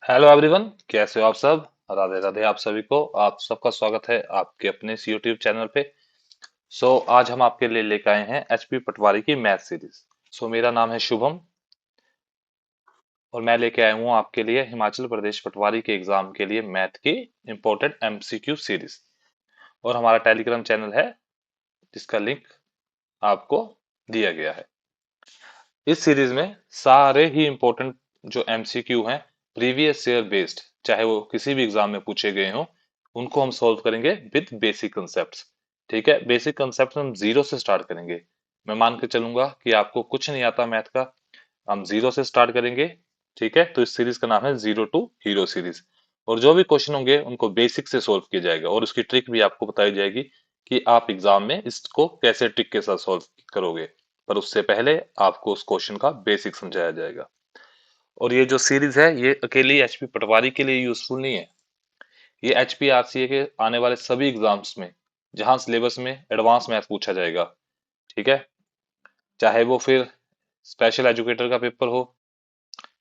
Hello everyone, कैसे हो आप सब। राधे राधे आप सभी को। आप सबका स्वागत है आपके अपने इस यूट्यूब चैनल पे। आज हम आपके लिए लेकर आए हैं एचपी पटवारी की मैथ सीरीज। मेरा नाम है शुभम और मैं लेके आया हूँ आपके लिए हिमाचल प्रदेश पटवारी के एग्जाम के लिए मैथ की इंपॉर्टेंट एमसीक्यू सीरीज। और हमारा टेलीग्राम चैनल है जिसका लिंक आपको दिया गया है। इस सीरीज में सारे ही इंपॉर्टेंट जो एमसीक्यू हैं प्रीवियस ईयर बेस्ड, चाहे वो किसी भी एग्जाम में पूछे गए हों, उनको हम सॉल्व करेंगे विद बेसिक कंसेप्ट्स। ठीक है, बेसिक कंसेप्ट हम जीरो से स्टार्ट करेंगे। मैं मान के चलूंगा कि आपको कुछ नहीं आता मैथ का, हम जीरो से स्टार्ट करेंगे। ठीक है, तो इस सीरीज का नाम है जीरो टू हीरो सीरीज। और जो भी क्वेश्चन होंगे उनको बेसिक से सॉल्व किया जाएगा और उसकी ट्रिक भी आपको बताई जाएगी कि आप एग्जाम में इसको कैसे ट्रिक के साथ सॉल्व करोगे। पर उससे पहले आपको उस क्वेश्चन का बेसिक समझाया जाएगा। और ये जो सीरीज है ये अकेली एचपी पटवारी के लिए यूजफुल नहीं है, ये एचपीआरसीए के आने वाले सभी एग्जाम्स में जहां सिलेबस में एडवांस मैथ पूछा जाएगा। ठीक है, चाहे वो फिर स्पेशल एजुकेटर का पेपर हो,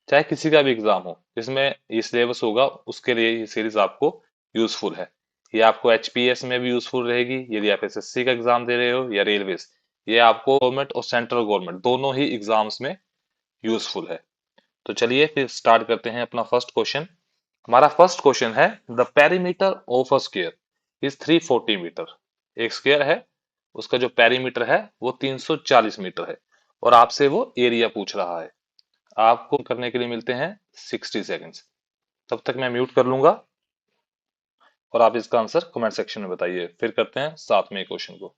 चाहे किसी का भी एग्जाम हो जिसमें ये सिलेबस होगा, उसके लिए ये सीरीज आपको यूजफुल है। ये आपको एचपीएस में भी यूजफुल रहेगी यदि आप एसएससी का एग्जाम दे रहे हो या रेलवेज। ये आपको गवर्नमेंट और सेंट्रल गवर्नमेंट दोनों ही एग्जाम्स में यूजफुल है। तो चलिए फिर स्टार्ट करते हैं अपना फर्स्ट क्वेश्चन। हमारा फर्स्ट क्वेश्चन है, the perimeter of a square is 340 metre. एक स्क्वायर है, उसका जो पेरीमीटर है वो 340 मीटर है और आपसे वो एरिया पूछ रहा है। आपको करने के लिए मिलते हैं 60 सेकेंड्स। तब तक मैं म्यूट कर लूंगा और आप इसका आंसर कमेंट सेक्शन में बताइए। फिर करते हैं साथ में क्वेश्चन को।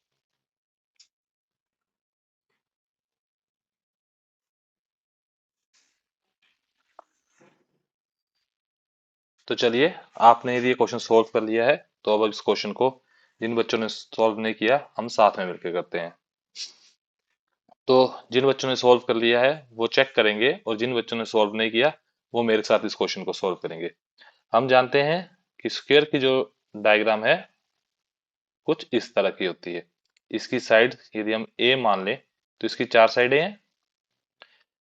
तो चलिए, आपने यदि ये क्वेश्चन सोल्व कर लिया है तो अब इस क्वेश्चन को जिन बच्चों ने सॉल्व नहीं किया हम साथ में मिलकर करते हैं। तो जिन बच्चों ने सॉल्व कर लिया है वो चेक करेंगे और जिन बच्चों ने सॉल्व नहीं किया वो मेरे साथ इस क्वेश्चन को सॉल्व करेंगे। हम जानते हैं कि स्क्वायर की जो डायग्राम है कुछ इस तरह की होती है। इसकी साइड यदि हम ए मान लें तो इसकी चार साइडें हैं।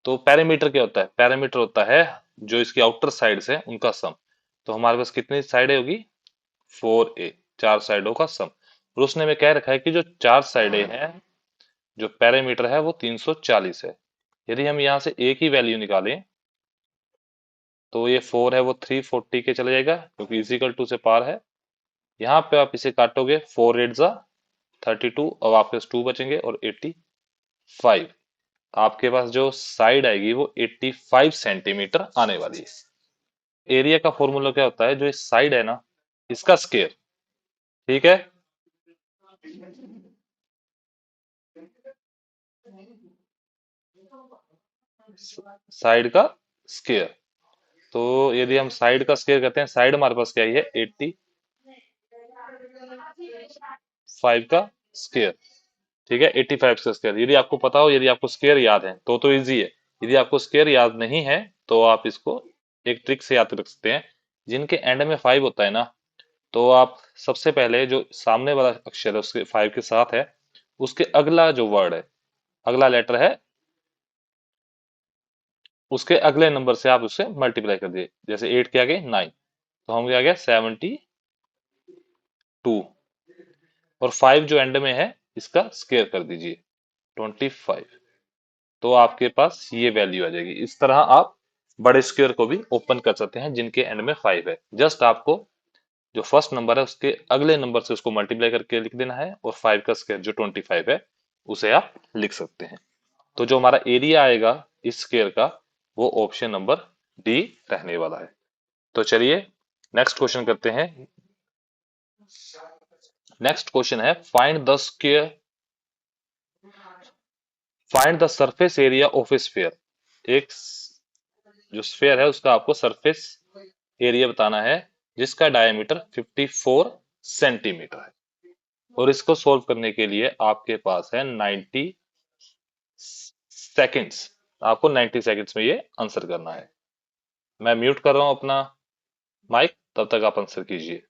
तो पैरामीटर क्या होता है? पैरामीटर होता है जो इसकी आउटर साइड है उनका सम। तो हमारे पास कितनी साइडें होगी? 4a, चार साइडों का सम। और उसने में कह रखा है कि जो चार साइडें हैं, जो पैरामीटर है वो 340 है। यदि हम यहाँ से a की वैल्यू निकालें तो ये 4 है वो 340 के चले जाएगा क्योंकि इजिकल टू से पार है। यहाँ पे आप इसे काटोगे, 4 8 जा 32, अब आपके पास 2 बचेंगे और 85। आपके पास जो साइड आएगी वो 85 सेंटीमीटर आने वाली है। एरिया का फॉर्मूला क्या होता है? जो इस साइड है ना, इसका स्केयर। ठीक है, साइड का स्केयर। तो यदि हम साइड का स्केयर करते हैं, साइड हमारे पास क्या ही है? 85 का स्केयर। ठीक है, 85 का स्केयर। यदि आपको पता हो, यदि आपको स्केयर याद है तो इजी है। यदि आपको स्केयर याद नहीं है तो आप इसको एक ट्रिक से याद रख सकते हैं। जिनके एंड में 5 होता है ना, तो आप सबसे पहले जो सामने वाला अक्षर है उसके 5 के साथ है, उसके अगला जो वर्ड है, अगला लेटर है, उसके अगले नंबर से आप उससे मल्टीप्लाई कर दिए। जैसे 8 के आगे 9, तो हम क्या गया 72। और 5 जो एंड में है इसका स्केयर कर दीजिए 25। तो आपके पास ये वैल्यू आ जाएगी। इस तरह आप बड़े स्क्वायर को भी ओपन कर सकते हैं जिनके एंड में 5 है। जस्ट आपको जो फर्स्ट नंबर है उसके अगले नंबर से उसको मल्टीप्लाई करके लिख देना है और 5 का स्क्वायर जो 25 है उसे आप लिख सकते हैं। तो जो हमारा एरिया आएगा इस स्क्वायर का वो ऑप्शन नंबर डी रहने वाला है। तो चलिए नेक्स्ट क्वेश्चन करते हैं। नेक्स्ट क्वेश्चन है, find the surface area of A sphere. एक जो स्फीयर है उसका आपको सरफेस एरिया बताना है जिसका डायमीटर 54 सेंटीमीटर है। और इसको सोल्व करने के लिए आपके पास है 90 सेकेंड्स। आपको 90 सेकेंड्स में ये आंसर करना है। मैं म्यूट कर रहा हूं अपना माइक, तब तक आप आंसर कीजिए।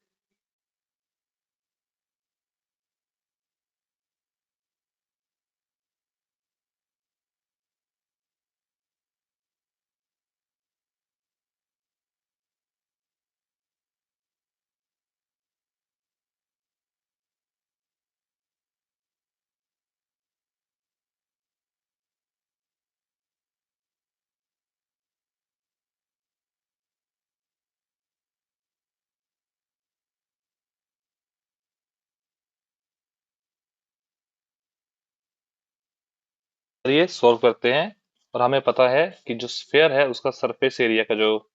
चलिए सॉल्व करते हैं। और हमें पता है कि जो स्फेयर है उसका सरफेस एरिया का जो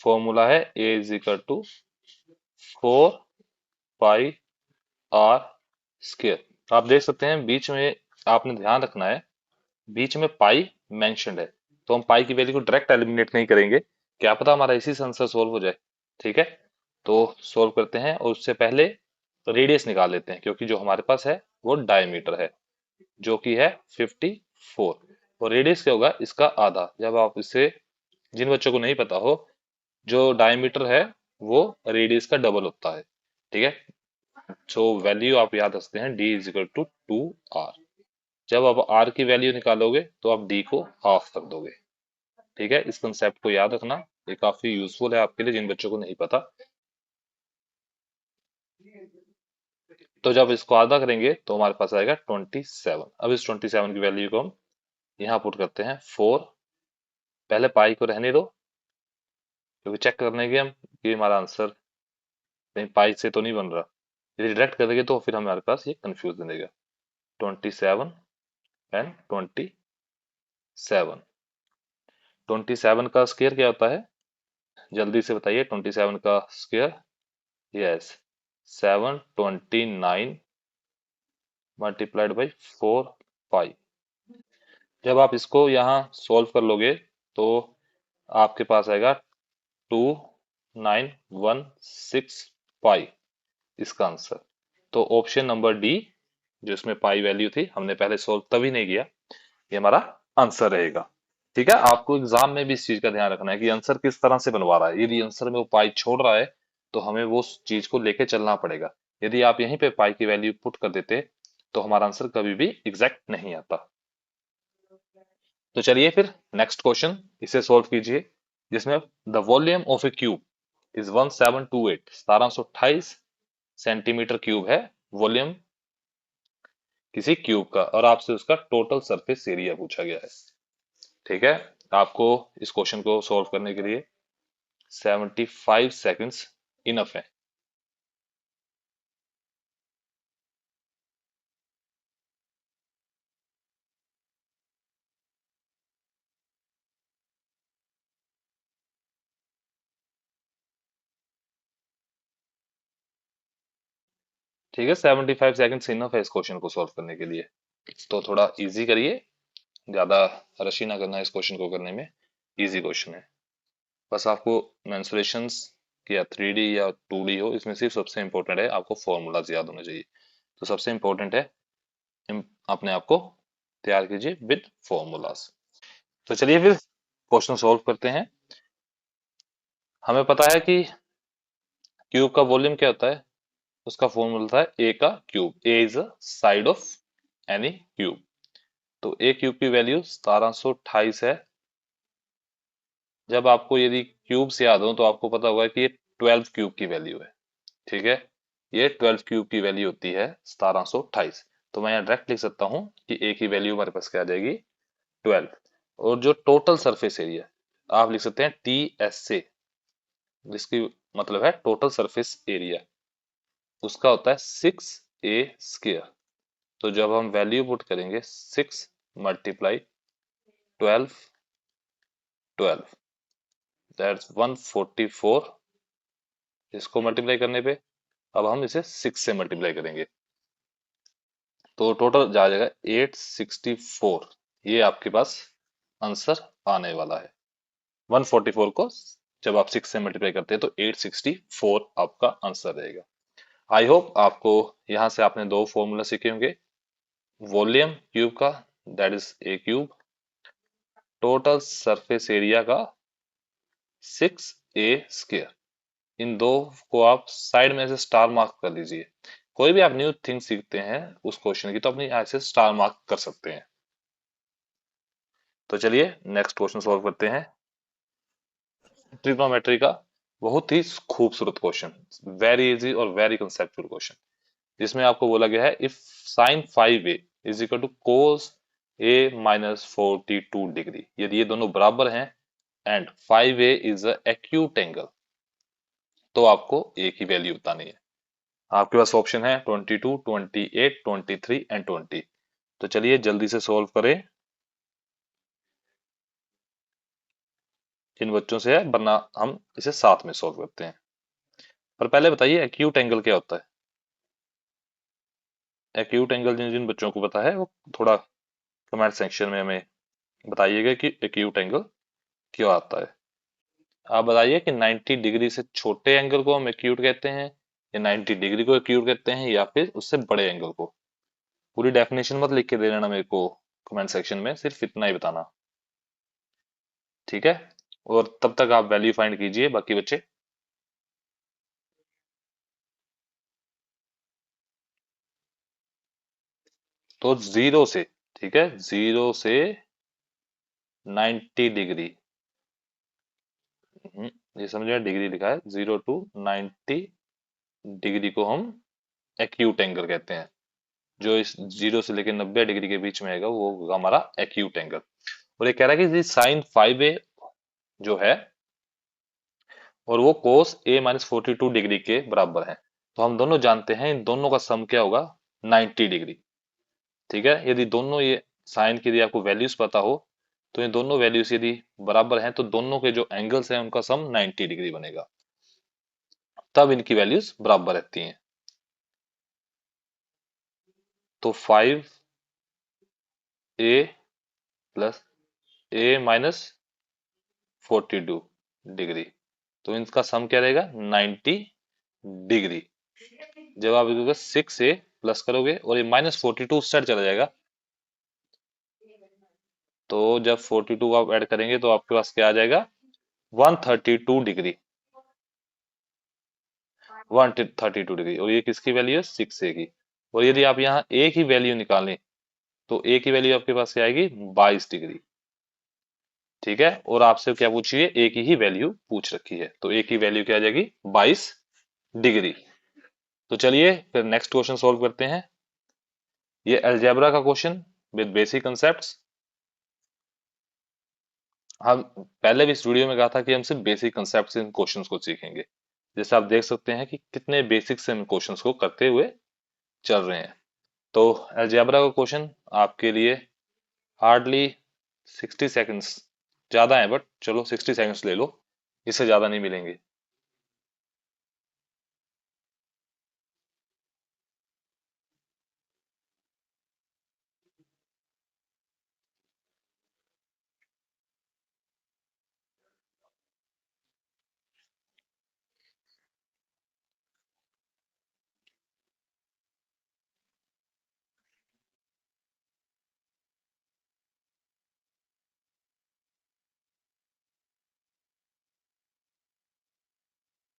फॉर्मूला है A is equal to 4 pi r square. आप देख सकते हैं बीच में, आपने ध्यान रखना है, बीच में पाई मेंशन्ड है, तो हम पाई की वैल्यू को डायरेक्ट एलिमिनेट नहीं करेंगे, क्या पता हमारा इसी से आंसर सोल्व हो जाए। ठीक है, तो सोल्व करते हैं और उससे पहले रेडियस निकाल लेते हैं, क्योंकि जो हमारे पास है वो डायमीटर है जो कि है 54, और रेडियस क्या होगा इसका आधा। जब आप इसे, जिन बच्चों को नहीं पता हो, जो डायमीटर है वो रेडियस का डबल होता है। ठीक है, सो वैल्यू आप याद रखते हैं D is equal to 2r। जब आप r की वैल्यू निकालोगे तो आप d को हाफ कर दोगे। ठीक है, इस कंसेप्ट को याद रखना, ये काफी यूजफुल है आपके लिए जिन बच्चों को नहीं पता। तो जब इसको आधा करेंगे तो हमारे पास आएगा 27। अब इस 27 की वैल्यू को हम यहाँ पुट करते हैं 4। पहले पाई को रहने दो, क्योंकि चेक करने के हम कि हमारा आंसर कहीं पाई से तो नहीं बन रहा। यदि डायरेक्ट करेंगे तो फिर हमारे पास ये कंफ्यूज देगा। 27 27 का स्क्वायर क्या होता है, जल्दी से बताइए। 27 का स्क्वायर, यस, 729 मल्टीप्लाइड बाई 4 पाई। जब आप इसको यहाँ सॉल्व कर लोगे तो आपके पास आएगा 2916 पाई, इसका आंसर। तो ऑप्शन नंबर डी, जो इसमें पाई वैल्यू थी, हमने पहले सॉल्व तभी नहीं किया, ये हमारा आंसर रहेगा। ठीक है, आपको एग्जाम में भी इस चीज का ध्यान रखना है कि आंसर किस तरह से बनवा रहा है। यदि आंसर में वो पाई छोड़ रहा है तो हमें वो उस चीज को लेके चलना पड़ेगा। यदि आप यहीं पे पाई की वैल्यू पुट कर देते तो हमारा आंसर कभी भी एग्जैक्ट नहीं आता। तो चलिए फिर नेक्स्ट क्वेश्चन इसे सोल्व कीजिए, जिसमें the volume of A cube is 1728, 1728 centimetre cube है वॉल्यूम किसी क्यूब का, और आपसे उसका टोटल सरफेस एरिया पूछा गया है। ठीक है, आपको इस क्वेश्चन को सॉल्व करने के लिए 75 सेकेंड्स इनफ है। ठीक है, 75 सेकेंड्स इनफ है इस क्वेश्चन को सॉल्व करने के लिए। तो थोड़ा इजी करिए, ज्यादा रशी ना करना इस क्वेश्चन को करने में। इजी क्वेश्चन है, बस आपको मेंसुरेशंस या 3D या 2D हो, इसमें सिर्फ सबसे इंपॉर्टेंट है आपको फॉर्मूलाज याद होने चाहिए। तो सबसे इंपॉर्टेंट है अपने आप को तैयार कीजिए विद फॉर्मूलाज। तो चलिए फिर क्वेश्चन सॉल्व करते हैं। हमें पता है कि क्यूब का वॉल्यूम क्या होता है, उसका फॉर्मूला था ए का cube. A is a side of any cube. तो ए क्यूब की वैल्यू 1728 है। जब आपको यदि क्यूब से याद हो तो आपको पता होगा कि ये 12 क्यूब की वैल्यू है। ठीक है, ये 12 क्यूब की वैल्यू होती है 1728। तो मैं यहाँ डायरेक्ट लिख सकता हूँ कि ए की वैल्यू हमारे पास क्या आ जाएगी, 12। और जो टोटल सरफेस एरिया, आप लिख सकते हैं टी एस से, जिसकी मतलब है टोटल सरफेस एरिया, उसका होता है 6a स्क्वायर। तो जब हम वैल्यू पुट करेंगे 6 × 12 दैट्स 144। इसको मल्टीप्लाई करने पे, अब हम इसे 6 से मल्टीप्लाई करेंगे तो टोटल जा जाएगा 864। ये आपके पास आंसर आने वाला है। 144 को जब आप 6 से मल्टीप्लाई करते हैं तो 864 आपका आंसर रहेगा। आई होप आपको यहाँ से आपने दो फॉर्मूला सीखे होंगे, वॉल्यूम क्यूब का, that is a cube, total surface area का 6a स्क्वायर। इन दो को आप साइड में से स्टार मार्क कर लीजिए। कोई भी आप न्यू थिंग सीखते हैं उस क्वेश्चन की तो अपनी ऐसे स्टार मार्क कर सकते हैं। तो चलिए नेक्स्ट क्वेश्चन सॉल्व करते हैं। ट्रिग्नोमेट्री का बहुत ही खूबसूरत क्वेश्चन, वेरी इजी और वेरी कंसेप्चुअल क्वेश्चन, जिसमें आपको बोला गया है if sine 5a is equal to cos a minus 42 degree, यदि ये दोनों बराबर हैं and 5a is a acute angle, तो आपको a की वैल्यू बतानी है। आपके पास ऑप्शन है 22, 28, 23 एंड 20। तो चलिए जल्दी से सॉल्व करें। जिन बच्चों से है, वरना हम इसे साथ में सॉल्व करते हैं। पर पहले बताइए एक्यूट एंगल क्या होता है। एक्यूट एंगल जिन जिन बच्चों को पता है वो थोड़ा कमेंट सेक्शन में हमें बताइएगा कि एक्यूट एंगल क्यों आता है। आप बताइए कि 90 डिग्री से छोटे एंगल को हम एक्यूट कहते हैं, या 90 डिग्री को एक्यूट कहते हैं, या फिर उससे बड़े एंगल को। पूरी डेफिनेशन मत लिख के दे देना मेरे को कमेंट सेक्शन में, सिर्फ इतना ही बताना। ठीक है। और तब तक आप वैल्यू फाइंड कीजिए बाकी बच्चे। तो जीरो से, ठीक है, जीरो से 90 डिग्री। ये समझिए डिग्री लिखा है, 0 to 90 डिग्री को हम एक्यूट एंगल कहते हैं। जो इस 0 से लेकर 90 डिग्री के बीच में आएगा वो होगा हमारा एक्यूट एंगल। और ये कह रहा है कि sin 5a जो है, और वो cos a-42 डिग्री के बराबर है। तो हम दोनों जानते हैं इन दोनों का सम क्या होगा, 90 डिग्री। ठीक है, यदि दोनों ये साइन की यदि आपको वैल्यूज पता हो, तो ये दोनों वैल्यूज यदि बराबर हैं तो दोनों के जो एंगल्स हैं उनका सम 90 डिग्री बनेगा। तब इनकी वैल्यूज बराबर रहती हैं। तो 5a + a-42 डिग्री, तो इनका सम क्या रहेगा, 90 डिग्री। जब आप इसको 6a प्लस करोगे और ये -42 उस साइड चला जाएगा, तो जब 42 आप ऐड करेंगे तो आपके पास क्या आ जाएगा, 132 डिग्री। 132 डिग्री, और ये किसकी वैल्यू है, 6a की। और यदि आप यहाँ a की वैल्यू निकालें तो a की वैल्यू आपके पास क्या आएगी, 22 डिग्री। ठीक है, और आपसे क्या पूछिए, a की ही वैल्यू पूछ रखी है, तो a की वैल्यू क्या आ जाएगी, 22 डिग्री। तो चलिए फिर नेक्स्ट क्वेश्चन सॉल्व करते हैं। ये अलजेब्रा का क्वेश्चन विद बेसिक कंसेप्ट्स। हम पहले भी इस वीडियो में कहा था कि हम सिर्फ बेसिक कंसेप्ट से इन क्वेश्चंस को सीखेंगे। जैसे आप देख सकते हैं कि कितने बेसिक से हम क्वेश्चंस को करते हुए चल रहे हैं। तो अलजेब्रा का क्वेश्चन आपके लिए हार्डली 60 सेकंड्स ज्यादा है, बट चलो 60 सेकंड्स ले लो, इससे ज्यादा नहीं मिलेंगे।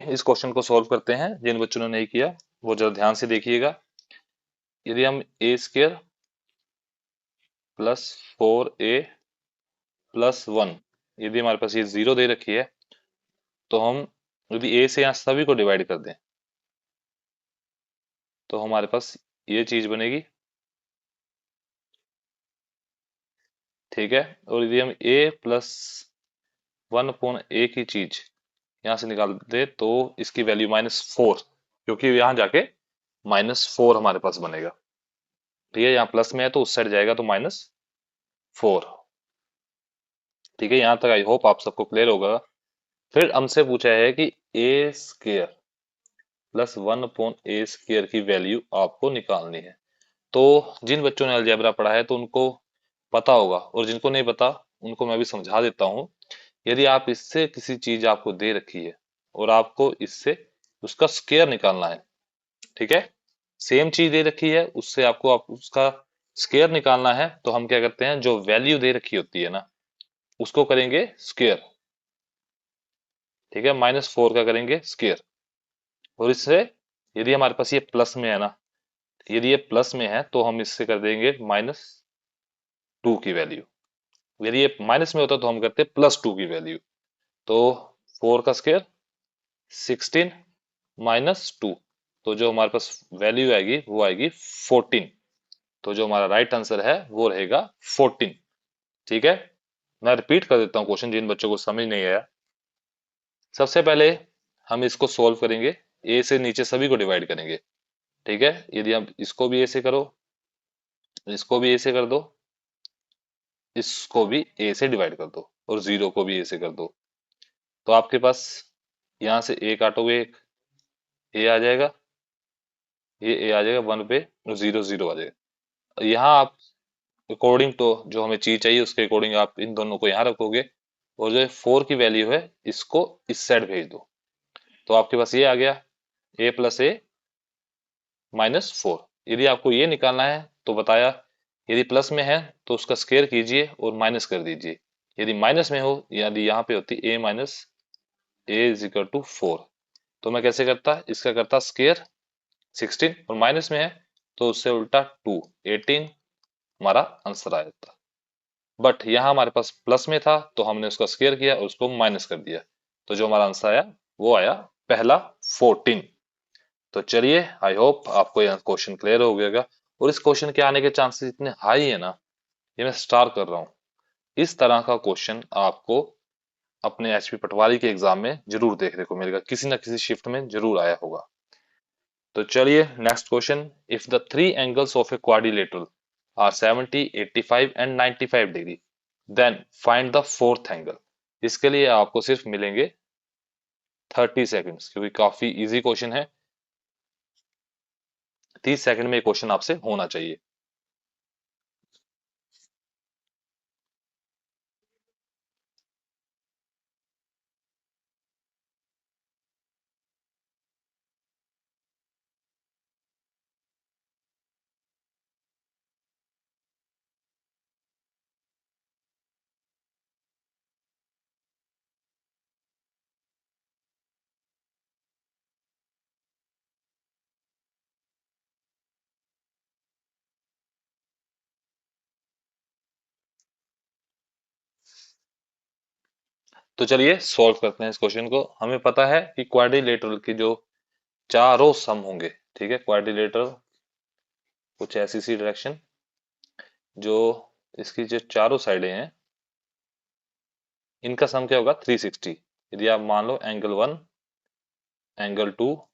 इस क्वेश्चन को सॉल्व करते हैं, जिन बच्चों ने नहीं किया वो जरा ध्यान से देखिएगा। यदि हम a² + 4a + 1, यदि हमारे पास ये 0 दे रखी है, तो हम यदि a से यहाँ सभी को डिवाइड कर दें तो हमारे पास ये चीज बनेगी। ठीक है, और यदि हम a + 1/a की चीज यहाँ से निकाल दे तो इसकी वैल्यू -4, क्योंकि यहाँ जाके -4 हमारे पास बनेगा। ठीक है, यहाँ प्लस में है तो उस साइड जाएगा तो -4। ठीक है, यहाँ तक आई होप आप सबको क्लियर होगा। फिर हमसे पूछा है कि a² + 1/a² की वैल्यू आपको निकालनी है। तो जिन बच्चों ने अलजेब्रा पढ़ा है तो उनको पता होगा, और जिनको नहीं पता उनको मैं भी समझा देता हूँ। यदि आप इससे किसी चीज आपको दे रखी है और आपको इससे उसका स्क्वायर निकालना है, ठीक है, सेम चीज दे रखी है उससे आपको आप उसका स्क्वायर निकालना है, तो हम क्या करते हैं, जो वैल्यू दे रखी होती है ना उसको करेंगे स्क्वायर। ठीक है, -4 का करेंगे स्क्वायर। और इससे यदि हमारे पास ये प्लस में है ना, यदि ये प्लस में है तो हम इससे कर देंगे -2 की वैल्यू। यदि ये माइनस में होता तो हम करते +2 की वैल्यू। तो 4 का स्क्वायर 16 -2, तो जो हमारे पास वैल्यू आएगी वो आएगी 14। तो जो हमारा राइट आंसर है वो रहेगा 14। ठीक है, मैं रिपीट कर देता हूँ क्वेश्चन, जिन बच्चों को समझ नहीं आया। सबसे पहले हम इसको सॉल्व करेंगे, ए से नीचे सभी को डिवाइड करेंगे। ठीक है, यदि हम इसको भी ए से करो, इसको भी ए से कर दो, इसको भी ए से डिवाइड कर दो, और 0 को भी ए से कर दो, तो आपके पास यहाँ से ए काटोगे, एक ए आ जाएगा, ये ए आ जाएगा 1 पे, 0 0 आ जाएगा। यहाँ आप अकॉर्डिंग टू जो हमें चीज चाहिए उसके अकॉर्डिंग आप इन दोनों को यहाँ रखोगे, और जो 4 की वैल्यू है इसको इस साइड भेज दो। तो आपके पास ये आ गया A+A-4। यदि आपको ये निकालना है तो बताया, यदि प्लस में है तो उसका स्क्वायर कीजिए और माइनस कर दीजिए। यदि माइनस में हो, यदि यहाँ पे होती A-A = 4, तो मैं कैसे करता, इसका करता स्क्वायर 16, और माइनस में है तो उससे उल्टा 2, 18 हमारा आंसर आया था। बट यहाँ हमारे पास प्लस में था तो हमने उसका स्क्वायर किया और उसको माइनस कर दिया, तो जो हमारा आंसर आया वो आया पहला 14। तो चलिए, आई होप आपको यह क्वेश्चन क्लियर हो गया होगा। और इस क्वेश्चन के आने के चांसेस इतने हाई है ना, ये मैं स्टार कर रहा हूँ। इस तरह का क्वेश्चन आपको अपने एचपी पटवारी के एग्जाम में जरूर देखने को मिलेगा, किसी न किसी शिफ्ट में जरूर आया होगा। तो चलिए next question, if the three angles of a quadrilateral are 70, 85 and 95 degree, then find the fourth angle. इसके लिए आपको सिर्फ मिलेंगे 30 सेकंड्स, क्योंकि काफी इजी क्वेश्चन है। 30 सेकंड में ये क्वेश्चन आपसे होना चाहिए। तो चलिए सॉल्व करते हैं इस क्वेश्चन को। हमें पता है कि क्वाड्रिलेटरल की जो चारों सम होंगे, ठीक है, क्वाड्रिलेटरल कुछ ऐसी सी डायरेक्शन, जो इसकी जो चारों साइडें हैं इनका सम क्या होगा, 360। यदि आप मान लो एंगल 1, एंगल 2,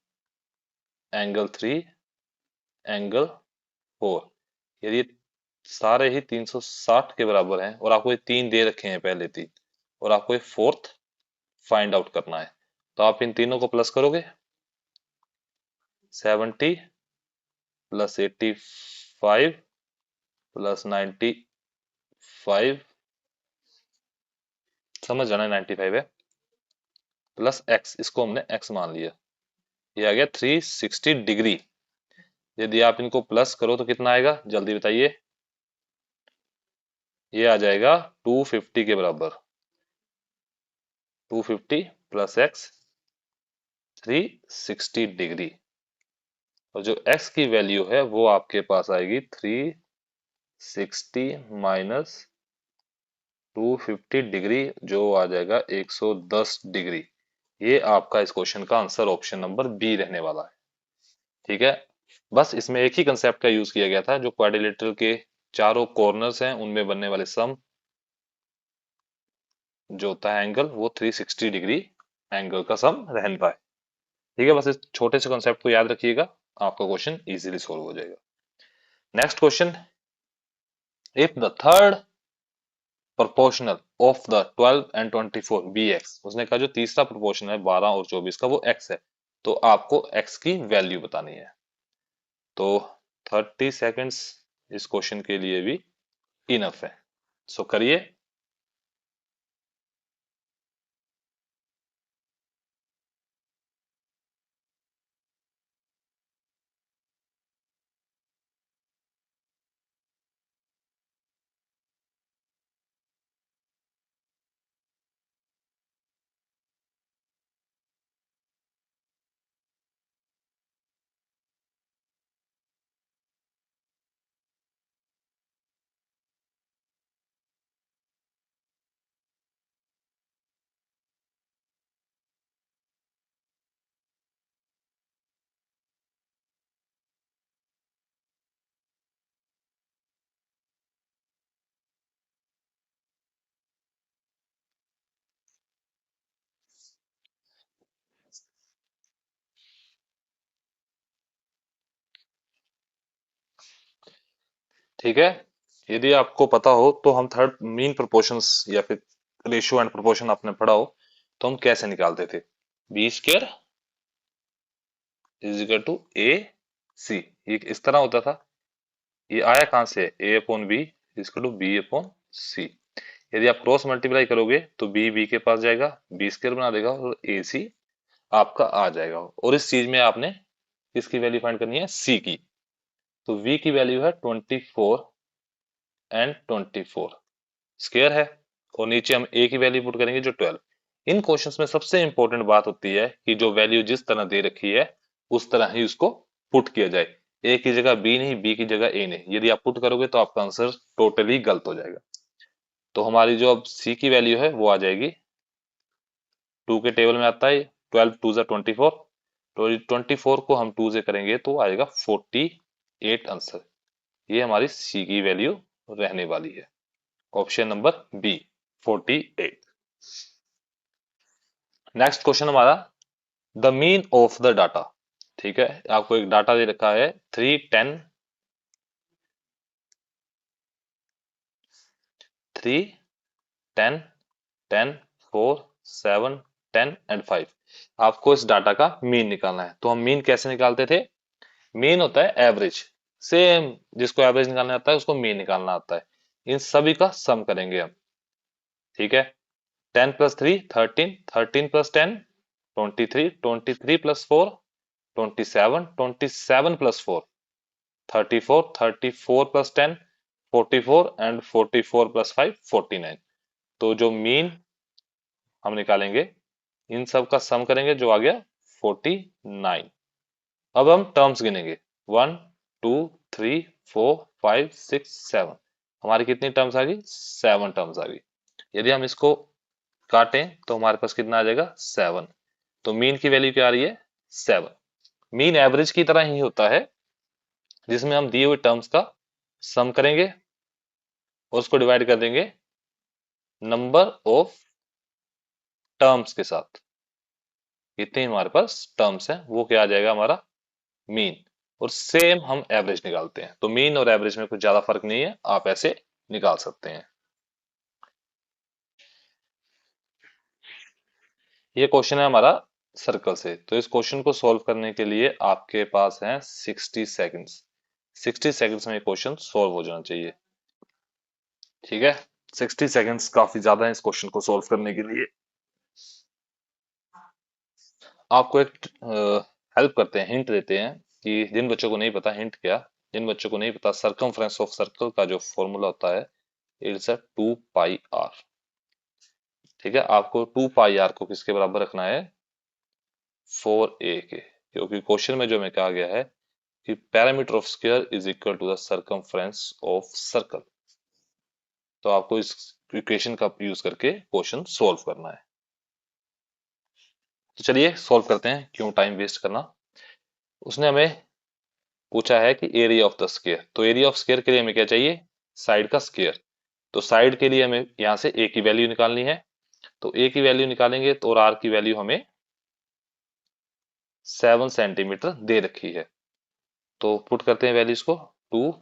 एंगल 3, एंगल 4, यदि सारे ही 360 के बराबर हैं और आपको ये तीन दे रखे हैं, पहले तीन, और आपको ये फोर्थ फाइंड आउट करना है, तो आप इन तीनों को प्लस करोगे। 70 प्लस 85 प्लस 95, समझ जाना 95 है, प्लस एक्स, इसको हमने एक्स मान लिया, ये आ गया 360 डिग्री। यदि आप इनको प्लस करो तो कितना आएगा, जल्दी बताइए। ये आ जाएगा 250 के बराबर। 250 प्लस एक्स 360 डिग्री, और जो x की वैल्यू है वो आपके पास आएगी 360 माइनस 250 डिग्री, जो आ जाएगा 110 डिग्री। ये आपका इस क्वेश्चन का आंसर ऑप्शन नंबर बी रहने वाला है। ठीक है, बस इसमें एक ही कंसेप्ट का यूज किया गया था, जो क्वाड्रिलेटरल के चारों कॉर्नर्स हैं उनमें बनने वाले सम जो होता है एंगल, वो 360 डिग्री एंगल का सम रहता है। ठीक है, बस इस छोटे से कॉन्सेप्ट को याद रखिएगा, आपका क्वेश्चन इजीली सोल्व हो जाएगा। Next question, if the third proportional of the 12 and 24 be x, उसने कहा जो तीसरा प्रोपोर्शन है 12 और 24 का वो एक्स है, तो आपको एक्स की वैल्यू बतानी है। तो 30 सेकेंड्स इस क्वेश्चन के लिए भी इनफ है, सो करिए। ठीक है, यदि आपको पता हो तो हम थर्ड मीन प्रोपोर्शंस या फिर रेशियो एंड प्रोपोर्शन आपने पढ़ा हो, तो हम कैसे निकालते थे, B square is equal to A C, ये इस तरह होता था। ये आया कहां से, A upon B is equal to B upon C. यदि आप क्रॉस मल्टीप्लाई करोगे तो बी बी के पास जाएगा, बी स्क्वायर बना देगा और ए सी आपका आ जाएगा। और इस चीज में आपने किसकी वैल्यू फाइंड करनी है, सी की। तो v की वैल्यू है 24 एंड 24 स्क्वायर है, और नीचे हम a की वैल्यू पुट करेंगे जो 12। इन क्वेश्चंस में सबसे इंपॉर्टेंट बात होती है कि जो वैल्यू जिस तरह दे रखी है उस तरह ही उसको पुट किया जाए। a की जगह b नहीं, b की जगह a नहीं, यदि आप पुट करोगे तो आपका आंसर टोटली गलत हो जाएगा। तो हमारी जो अब c की वैल्यू है वो आ जाएगी, 2 के टेबल में आता है 12 2 जा 24, तो 24 को हम 2 से करेंगे तो आएगा 48 आंसर। ये हमारी सी की वैल्यू रहने वाली है, option number B 48। Next question हमारा, the mean of the data. ठीक है, आपको एक डाटा दे रखा है 3 10 3 10 10 4 7 10 एंड 5। आपको इस डाटा का मीन निकालना है। तो हम मीन कैसे निकालते थे, मीन होता है एवरेज, सेम जिसको एवरेज निकालना आता है उसको मीन निकालना आता है। इन सभी का सम करेंगे हम। ठीक है, 10 plus 3 13, 13 plus 10 23, 23 plus 4 27, 27 plus 4 34, 34 plus 10 44 and 44 plus 5 49। तो जो मीन हम निकालेंगे इन सब का सम करेंगे जो आ गया 49। अब हम टर्म्स गिनेंगे, 1 2 3 4 5 6 7। हमारी कितनी टर्म्स आ गई, 7 टर्म्स आ गई। यदि हम इसको काटें तो हमारे पास कितना आ जाएगा, 7। तो मीन की वैल्यू क्या आ रही है, 7। मीन एवरेज की तरह ही होता है जिसमें हम दिए हुए टर्म्स का सम करेंगे और उसको डिवाइड कर देंगे नंबर ऑफ टर्म्स के साथ। कितने हमारे पास टर्म्स हैं वो क्या आ जाएगा हमारा मीन। और सेम हम एवरेज निकालते हैं, तो मीन और एवरेज में कुछ ज्यादा फर्क नहीं है, आप ऐसे निकाल सकते हैं। ये क्वेश्चन है हमारा सर्कल से, तो इस क्वेश्चन को सॉल्व करने के लिए आपके पास है 60 सेकंड्स। 60 सेकंड्स में ये क्वेश्चन सॉल्व हो जाना चाहिए। ठीक है, 60 सेकंड्स काफी ज्यादा है इस क्वेश्चन को सॉल्व करने के लिए। आपको एक हेल्प करते हैं, हिंट देते हैं कि जिन बच्चों को नहीं पता, हिंट क्या, जिन बच्चों को नहीं पता सरकमफ्रेंस ऑफ सर्कल का जो फॉर्मूला होता है इट्स अ 2 पाई आर। ठीक है, आपको 2 पाई आर को किसके बराबर रखना है, 4a के, क्योंकि क्वेश्चन में जो हमें कहा गया है कि parameter of square is equal to the circumference of circle. तो आपको इस इक्वेशन का यूज करके क्वेश्चन सॉल्व करना है। तो चलिए सॉल्व करते हैं, क्यों टाइम वेस्ट करना। उसने हमें पूछा है कि एरिया ऑफ द स्क्वायर, तो एरिया ऑफ स्क्वायर के लिए हमें क्या चाहिए, साइड का स्क्वायर। तो साइड के लिए हमें यहां से ए की वैल्यू निकालनी है। तो ए की वैल्यू निकालेंगे तो, और आर की वैल्यू हमें 7 सेंटीमीटर दे रखी है। तो पुट करते हैं वैल्यूज को, 2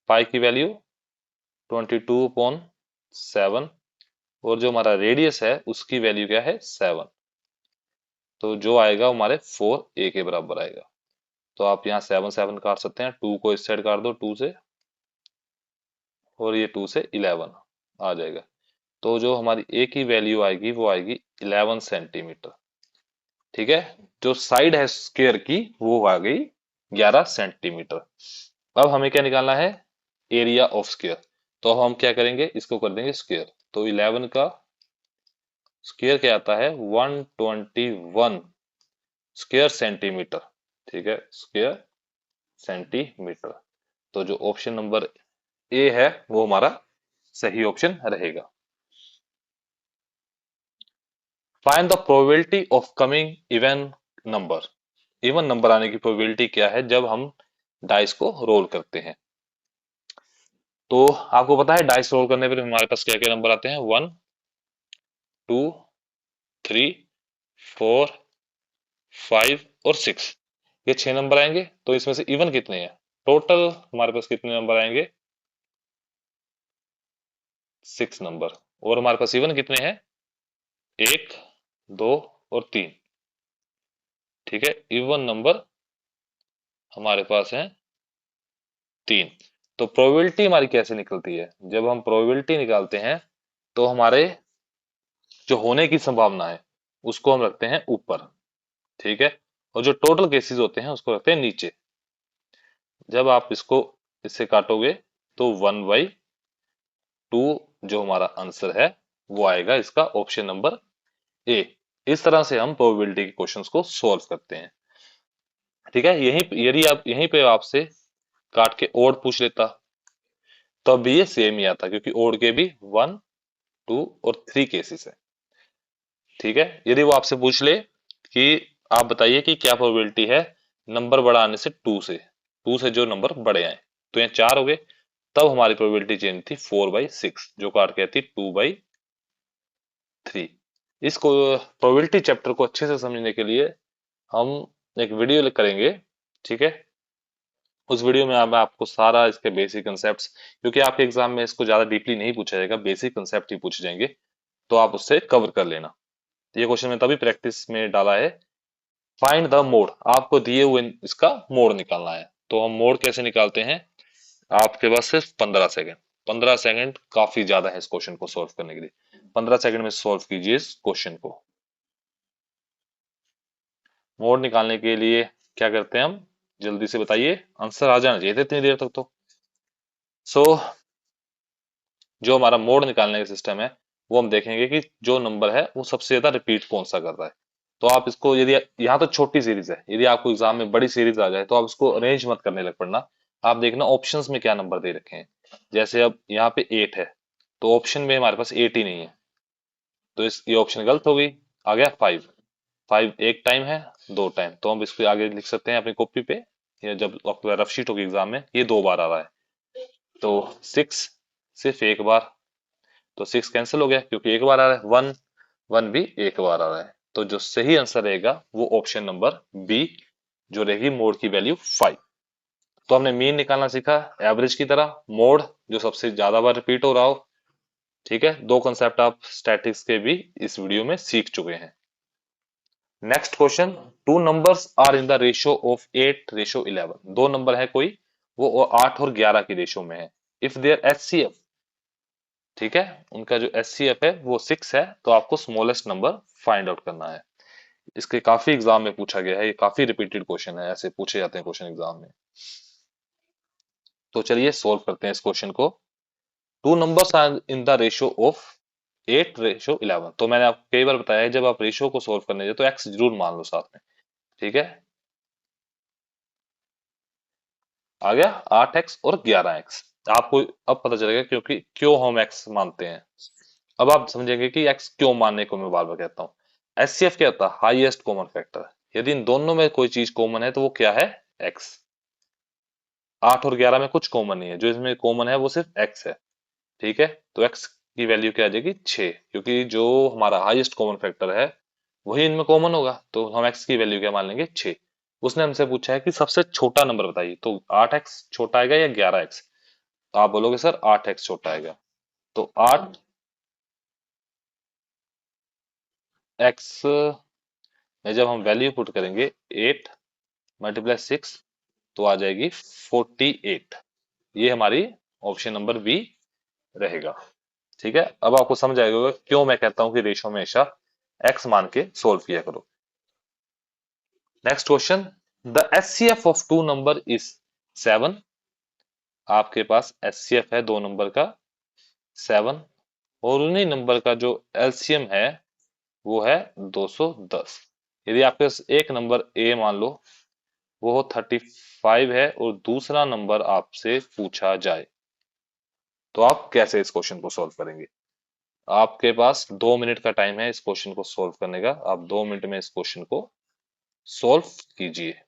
पाई की वैल्यू 22/7, और जो हमारा रेडियस है उसकी वैल्यू क्या है, 7। तो जो आएगा हमारे 4a के बराबर आएगा। तो आप यहाँ 7 7 काट सकते हैं, 2 को इस साइड काट दो 2 से, और ये 2 से 11 आ जाएगा। तो जो हमारी a की वैल्यू आएगी वो आएगी 11 सेंटीमीटर। ठीक है, जो साइड है स्क्वायर की वो आ गई 11 सेंटीमीटर। अब हमें क्या निकालना है, एरिया ऑफ स्क्वायर। तो अब हम क्या करेंगे, इसको कर देंगे स्क्वायर। तो 11 का स्क्वायर क्या आता है, 121 स्क्वायर सेंटीमीटर। ठीक है, स्क्वायर सेंटीमीटर। तो जो ऑप्शन नंबर ए है वो हमारा सही ऑप्शन रहेगा। Find the probability of coming even number. Even number आने की प्रोबेबिलिटी क्या है जब हम डाइस को रोल करते हैं। तो आपको पता है डाइस रोल करने पर हमारे पास क्या क्या नंबर आते हैं, 1 2 3 4 5 और 6। ये 6 नंबर आएंगे। तो इसमें से इवन कितने हैं, टोटल हमारे पास कितने नंबर आएंगे, 6 नंबर। और हमारे पास इवन कितने हैं, 1 2 और 3। ठीक है, इवन नंबर हमारे पास है 3। तो प्रोबेबिलिटी हमारी कैसे निकलती है? जब हम प्रोबेबिलिटी निकालते हैं तो हमारे जो होने की संभावना है उसको हम रखते हैं ऊपर। ठीक है, और जो टोटल केसेस होते हैं उसको रखते हैं नीचे। जब आप इसको इससे काटोगे तो 1/2 जो हमारा आंसर है वो आएगा इसका ऑप्शन नंबर ए। इस तरह से हम प्रोबेबिलिटी के क्वेश्चंस को सॉल्व करते हैं। ठीक है, यही यदि आप यहीं पे आपसे काट के ओड पूछ लेता तब भी ये सेम ही आता, क्योंकि ओड के भी 1, 2 और 3 केसेस है। ठीक है, यदि वो आपसे पूछ ले कि आप बताइए कि क्या प्रोबेबिलिटी है नंबर बड़ा आने से 2 से जो नंबर बड़े आए, तो यहाँ 4 हो गए, तब हमारी प्रोबेबिलिटी चेंज थी 4/6 जो काट के आती 2/3। इसको प्रोबेबिलिटी चैप्टर को अच्छे से समझने के लिए हम एक वीडियो करेंगे। ठीक है, उस वीडियो में मैं आपको सारा इसके बेसिक कंसेप्ट्स, क्योंकि आपके एग्जाम में इसको ज्यादा डीपली नहीं पूछा जाएगा, बेसिक कंसेप्ट ही पूछे जाएंगे, तो आप उससे कवर कर लेना। ये क्वेश्चन मैं तभी प्रैक्टिस में डाला है। फाइंड द मोड, आपको दिए हुए इसका मोड निकालना है। तो हम मोड कैसे निकालते हैं? आपके पास सिर्फ 15 सेकंड, 15 सेकंड काफी ज्यादा है इस क्वेश्चन को सॉल्व करने के लिए। 15 सेकंड में सॉल्व कीजिए इस क्वेश्चन को। मोड निकालने के लिए क्या करते हैं हम, जल्दी से बताइए, आंसर आ जाना चाहिए था इतनी देर तक तो। सो जो हमारा मोड निकालने का सिस्टम है वो हम देखेंगे कि जो नंबर है वो सबसे ज्यादा रिपीट कौन सा कर रहा है। तो आप इसको, यदि यहाँ तो छोटी सीरीज है, यदि आपको एग्जाम में बड़ी सीरीज आ जाए तो आप इसको अरेंज मत करने लग पड़ना। आप देखना ऑप्शंस में क्या नंबर दे रखे हैं। जैसे अब यहाँ पे 8 है, तो ऑप्शन में हमारे पास 8 ही नहीं है, तो इस ये ऑप्शन गलत हो गई। आ गया 5, 5 एक टाइम है, 2 टाइम, तो हम इसको आगे लिख सकते हैं अपनी कॉपी पे, या जब आपका रफ शीट होगी एग्जाम में, ये 2 बार आ रहा है। तो 6 सिर्फ एक बार, तो 6 कैंसिल हो गया क्योंकि एक बार आ रहा है। 1, 1 भी एक बार आ रहा है, तो जो सही आंसर रहेगा वो ऑप्शन नंबर बी, जो रहेगी मोड की वैल्यू 5। तो हमने मीन निकालना सीखा एवरेज की तरह, मोड जो सबसे ज्यादा बार रिपीट हो रहा हो। ठीक है, दो कंसेप्ट आप स्टैटिक्स के भी इस वीडियो में सीख चुके हैं। Next question, two numbers are in the ratio of 8:11। दो नंबर है कोई, वो 8 और 11 की रेशियो में है। इफ देयर एचसीएफ, ठीक है, उनका जो एचसीएफ है वो 6 है, तो आपको स्मॉलेस्ट नंबर फाइंड आउट करना है। इसके काफी एग्जाम में पूछा गया है, ये काफी रिपीटेड क्वेश्चन है, ऐसे पूछे जाते हैं क्वेश्चन एग्जाम में। तो चलिए सॉल्व करते हैं इस क्वेश्चन को। Two numbers are in the ratio of 8:11। तो मैंने आपको कई बार बताया है, जब आप रेशियो को सॉल्व करने जाए तो एक्स जरूर मान लो साथ में। ठीक है, आ गया 8x और 11x। आपको अब पता चलेगा क्योंकि क्यों हम x मानते हैं। अब आप समझेंगे कि x क्यों मानने को मैं बार बार कहता हूँ। एचसीएफ क्या होता है? Highest common factor. यदि इन दोनों में कोई चीज कॉमन है तो वो क्या है? x। 8 और 11 में कुछ कॉमन नहीं है, जो इसमें कॉमन है वो सिर्फ x है। ठीक है, तो x की वैल्यू क्या आ जाएगी? 6, क्योंकि जो हमारा हाईएस्ट कॉमन फैक्टर है वही इनमें कॉमन होगा, तो हम x की वैल्यू क्या मान लेंगे? 6। उसने हमसे पूछा है कि सबसे छोटा नंबर बताइए, तो 8x छोटा आएगा या 11x? आप बोलोगे सर 8x छोटा आएगा, तो 8x में जब हम वैल्यू पुट करेंगे 8 × 6, तो आ जाएगी 48। ये हमारी ऑप्शन नंबर बी रहेगा। ठीक है, अब आपको समझ आएगा होगा क्यों मैं कहता हूं कि रेशियो में हमेशा x मान के सोल्व किया करो। Next question, the HCF of two number is 7। आपके पास एचसीएफ है दो नंबर का 7, और उन्हीं नंबर का जो एलसीएम है वो है 210। यदि आपके पास एक नंबर ए मान लो वो 35 है और दूसरा नंबर आपसे पूछा जाए, तो आप कैसे इस क्वेश्चन को सॉल्व करेंगे? आपके पास 2 मिनट का टाइम है इस क्वेश्चन को सॉल्व करने का। आप 2 मिनट में इस क्वेश्चन को सॉल्व कीजिए।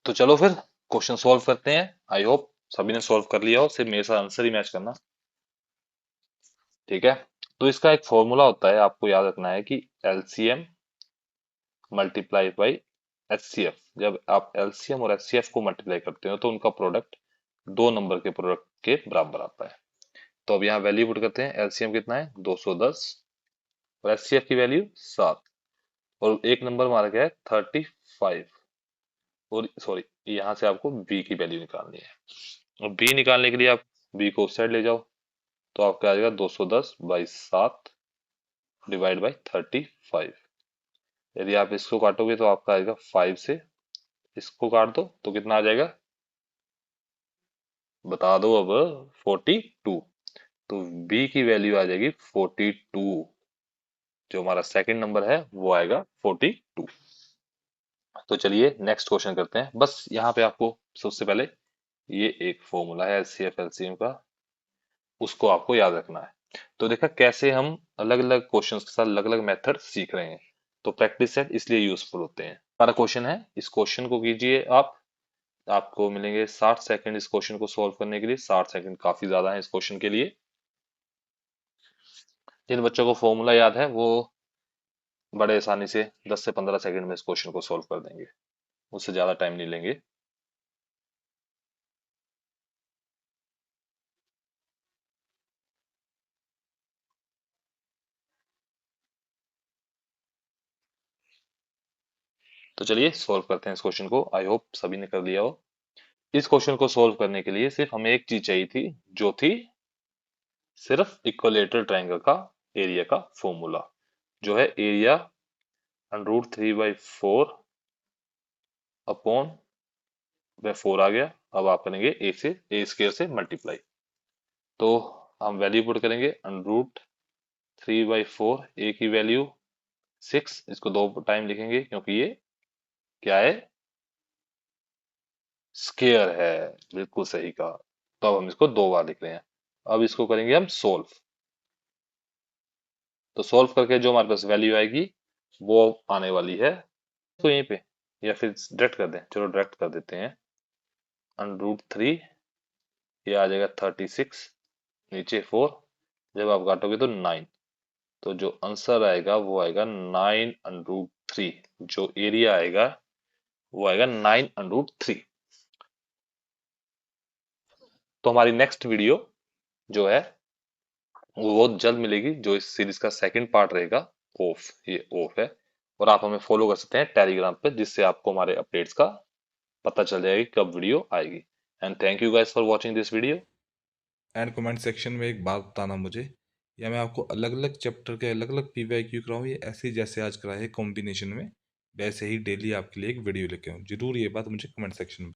तो चलो फिर क्वेश्चन सॉल्व करते हैं। आई होप सभी ने सॉल्व कर लिया हो, सिर्फ मेरे साथ आंसर ही मैच करना। ठीक है। तो इसका एक फॉर्मूला होता है, आपको याद रखना है कि एलसीएम मल्टीप्लाई बाई एचसीएफ। जब आप एलसीएम और एचसीएफ को मल्टीप्लाई करते हो तो उनका प्रोडक्ट दो नंबर के प्रोडक्ट के बराबर आता है। तो अब यहाँ वैल्यू पुट करते हैं। एलसीएम कितना है 210 और एचसीएफ की वैल्यू 7 और एक नंबर मारा गया है 35। और सॉरी, यहाँ से आपको बी की वैल्यू निकालनी है और बी निकालने के लिए आप बी को उस साइड ले जाओ। तो आपका आ जाएगा 210/7 डिवाइड बाई 35। यदि आप इसको काटोगे तो आपका आएगा 5 से, इसको काट दो तो कितना आ जाएगा बता दो अब। 42। तो बी की वैल्यू आ जाएगी 42। जो हमारा सेकंड नंबर है वो आएगा 42। तो चलिए नेक्स्ट क्वेश्चन करते हैं। बस यहाँ पे आपको सबसे पहले ये एक फॉर्मूला है एचसीएफ एलसीएम का, उसको आपको याद रखना है। तो देखा कैसे हम अलग अलग क्वेश्चंस के साथ अलग अलग मेथड सीख रहे हैं। तो प्रैक्टिस सेट इसलिए यूजफुल होते हैं। हमारा क्वेश्चन है, इस क्वेश्चन को कीजिए आप। आपको मिलेंगे 60 सेकंड इस क्वेश्चन को सॉल्व करने के लिए। 60 सेकंड काफी ज्यादा है इस क्वेश्चन के लिए। जिन बच्चों को फॉर्मूला याद है वो बड़े आसानी से 10 से 15 सेकंड में इस क्वेश्चन को सॉल्व कर देंगे, उससे ज्यादा टाइम नहीं लेंगे। तो चलिए सॉल्व करते हैं इस क्वेश्चन को। आई होप सभी ने कर लिया हो। इस क्वेश्चन को सॉल्व करने के लिए सिर्फ हमें एक चीज चाहिए थी, जो थी सिर्फ इक्विलेटरल ट्रायंगल का एरिया का फॉर्मूला, जो है एरिया √3/4 अपॉन में 4 आ गया। अब आप करेंगे ए स्क्वायर से मल्टीप्लाई। तो हम वैल्यू पुट करेंगे √3/4। ए की वैल्यू 6, इसको दो टाइम लिखेंगे क्योंकि ये क्या है स्क्वायर है। बिल्कुल सही कहा। तो अब हम इसको दो बार लिख रहे हैं। अब इसको करेंगे हम सोल्व। तो सोल्व करके जो हमारे पास वैल्यू आएगी वो आने वाली है तो यहीं पे, या फिर डायरेक्ट कर दें। चलो डायरेक्ट कर देते हैं। √3, ये आ जाएगा 36, नीचे 4, जब आप काटोगे तो 9। तो जो आंसर आएगा वो आएगा 9√3। जो एरिया आएगा वो आएगा 9√3। तो हमारी नेक्स्ट वीडियो जो है वो बहुत जल्द मिलेगी, जो इस सीरीज का सेकंड पार्ट रहेगा। ऑफ, ये ऑफ है। और आप हमें फॉलो कर सकते हैं टेलीग्राम पे, जिससे आपको हमारे अपडेट्स का पता चल जाएगा कि कब वीडियो आएगी। And thank you guys for watching this video. And comment section में एक बात बताना मुझे, या मैं आपको अलग अलग चैप्टर के अलग अलग पीवाईक्यू कराऊँ, ये ऐसे ही जैसे आज कराए कॉम्बिनेशन में, वैसे ही डेली आपके लिए एक वीडियो लेके आऊँ। जरूर ये बात मुझे कमेंट सेक्शन में